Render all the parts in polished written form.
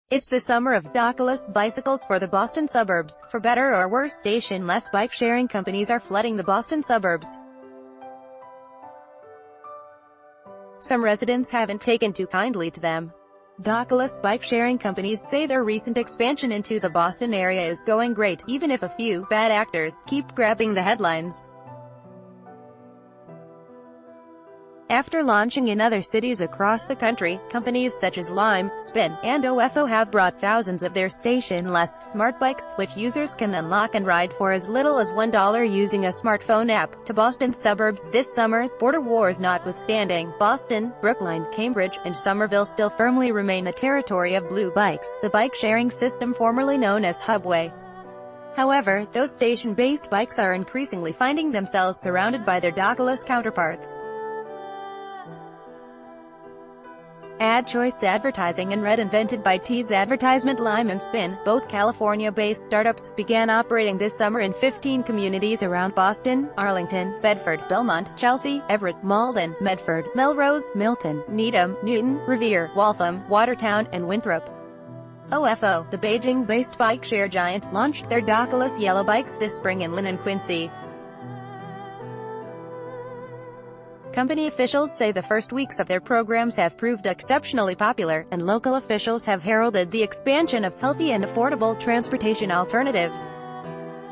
It's the summer of dockless bicycles for the Boston suburbs. For better or worse, station-less bike-sharing companies are flooding the Boston suburbs. Some residents haven't taken too kindly to them. Dockless bike-sharing companies say their recent expansion into the Boston area is going great, even if a few bad actors keep grabbing the headlines. After launching in other cities across the country, companies such as Lime, Spin, and OFO have brought thousands of their station-less smart bikes, which users can unlock and ride for as little as $1 using a smartphone app, to Boston suburbs this summer. Border wars notwithstanding, Boston, Brookline, Cambridge, and Somerville still firmly remain the territory of Blue Bikes, the bike-sharing system formerly known as Hubway. However, those station-based bikes are increasingly finding themselves surrounded by their dockless counterparts. Ad choice advertising and Red, invented by Teads Advertisement. Lime and Spin, both California-based startups, began operating this summer in 15 communities around Boston: Arlington, Bedford, Belmont, Chelsea, Everett, Malden, Medford, Melrose, Milton, Needham, Newton, Revere, Waltham, Watertown, and Winthrop. OFO, the Beijing-based bike share giant, launched their dockless yellow bikes this spring in Lynn and Quincy. Company officials say the first weeks of their programs have proved exceptionally popular, and local officials have heralded the expansion of healthy and affordable transportation alternatives.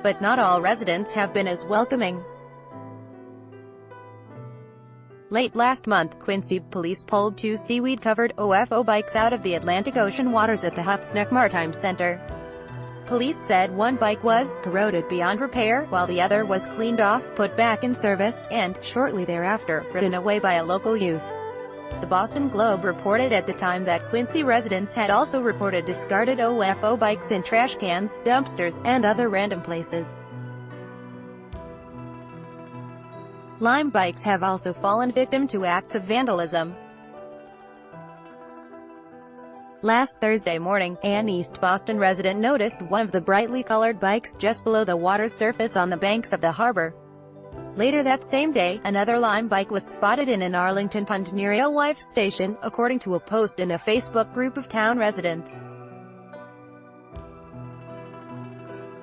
But not all residents have been as welcoming. Late last month, Quincy police pulled two seaweed-covered OFO bikes out of the Atlantic Ocean waters at the Huff's Neck Maritime Center. Police said one bike was corroded beyond repair, while the other was cleaned off, put back in service, and, shortly thereafter, ridden away by a local youth. The Boston Globe reported at the time that Quincy residents had also reported discarded OFO bikes in trash cans, dumpsters, and other random places. Lime bikes have also fallen victim to acts of vandalism. Last Thursday morning, an East Boston resident noticed one of the brightly colored bikes just below the water's surface on the banks of the harbor. Later that same day, another Lime bike was spotted in an Arlington pond near Alewife Station, according to a post in a Facebook group of town residents.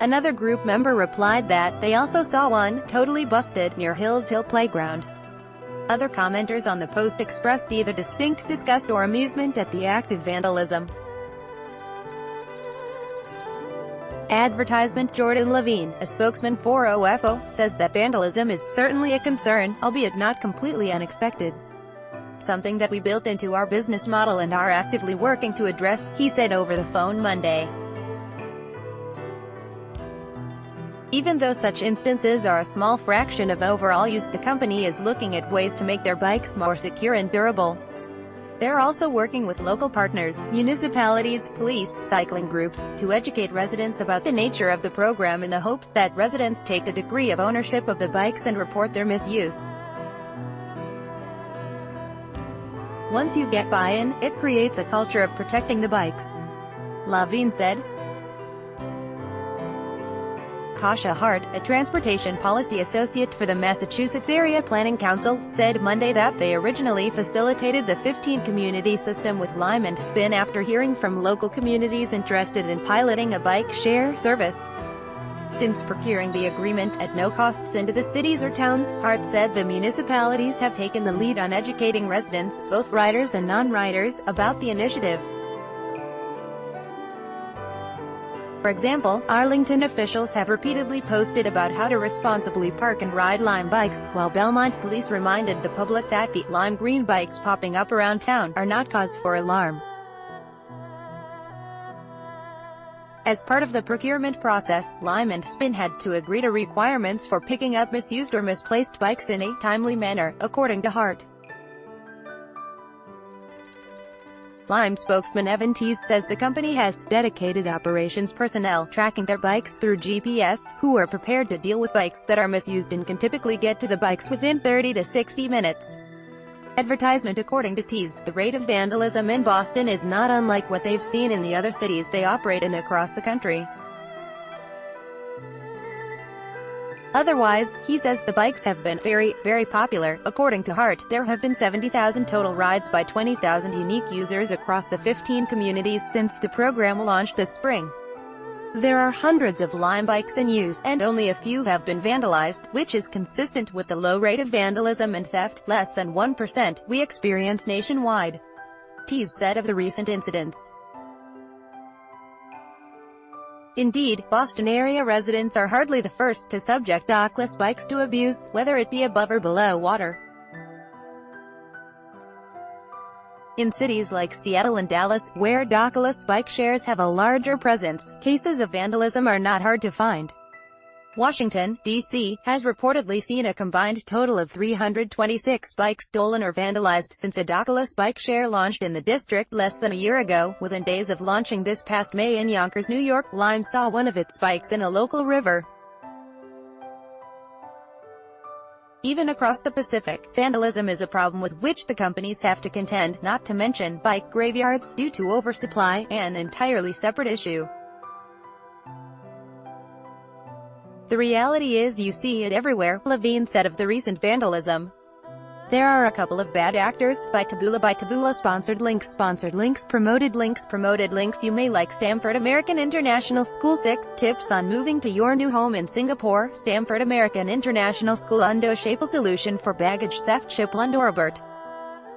Another group member replied that they also saw one, totally busted, near Hills Hill Playground. Other commenters on the post expressed either distinct disgust or amusement at the act of vandalism. Advertisement. Jordan Levine, a spokesman for OFO, says that vandalism is certainly a concern, albeit not completely unexpected. Something that we built into our business model and are actively working to address, he said over the phone Monday. Even though such instances are a small fraction of overall use, the company is looking at ways to make their bikes more secure and durable. They're also working with local partners, municipalities, police, cycling groups, to educate residents about the nature of the program in the hopes that residents take a degree of ownership of the bikes and report their misuse. Once you get buy-in, it creates a culture of protecting the bikes, Levine said. Kasha Hart, a transportation policy associate for the Massachusetts Area Planning Council, said Monday that they originally facilitated the 15-community system with Lime and Spin after hearing from local communities interested in piloting a bike share service. Since procuring the agreement at no costs into the cities or towns, Hart said the municipalities have taken the lead on educating residents, both riders and non-riders, about the initiative. For example, Arlington officials have repeatedly posted about how to responsibly park and ride Lime bikes, while Belmont police reminded the public that the lime green bikes popping up around town are not cause for alarm. As part of the procurement process, Lime and Spin had to agree to requirements for picking up misused or misplaced bikes in a timely manner, according to Hart. Lime spokesman Evan Tease says the company has dedicated operations personnel tracking their bikes through GPS, who are prepared to deal with bikes that are misused and can typically get to the bikes within 30 to 60 minutes. Advertisement. According to Tease, the rate of vandalism in Boston is not unlike what they've seen in the other cities they operate in across the country. Otherwise, he says the bikes have been very, very popular. According to Hart, there have been 70,000 total rides by 20,000 unique users across the 15 communities since the program launched this spring. There are hundreds of Lime bikes in use, and only a few have been vandalized, which is consistent with the low rate of vandalism and theft, less than 1%, we experience nationwide. Tease said of the recent incidents. Indeed, Boston area residents are hardly the first to subject dockless bikes to abuse, whether it be above or below water. In cities like Seattle and Dallas, where dockless bike shares have a larger presence, cases of vandalism are not hard to find. Washington, D.C., has reportedly seen a combined total of 326 bikes stolen or vandalized since a dockless bike share launched in the district less than a year ago. Within days of launching this past May in Yonkers, New York, Lime saw one of its bikes in a local river. Even across the Pacific, vandalism is a problem with which the companies have to contend, not to mention bike graveyards, due to oversupply, an entirely separate issue. The reality is you see it everywhere, Levine said of the recent vandalism. There are a couple of bad actors, by Taboola sponsored links, promoted links. You may like Stamford American International School 6 tips on moving to your new home in Singapore. Stamford American International School Undo Shape solution for baggage theft. Ship Robert.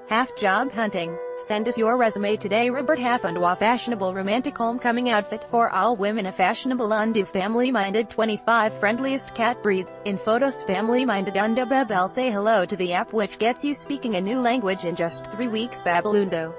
Half job hunting. Send us your resume today. Robert Half Undo fashionable romantic homecoming outfit for all women. A fashionable undo family-minded 25 friendliest cat breeds. In photos family-minded undo Babel. Say hello to the app which gets you speaking a new language in just 3 weeks. Babelundo.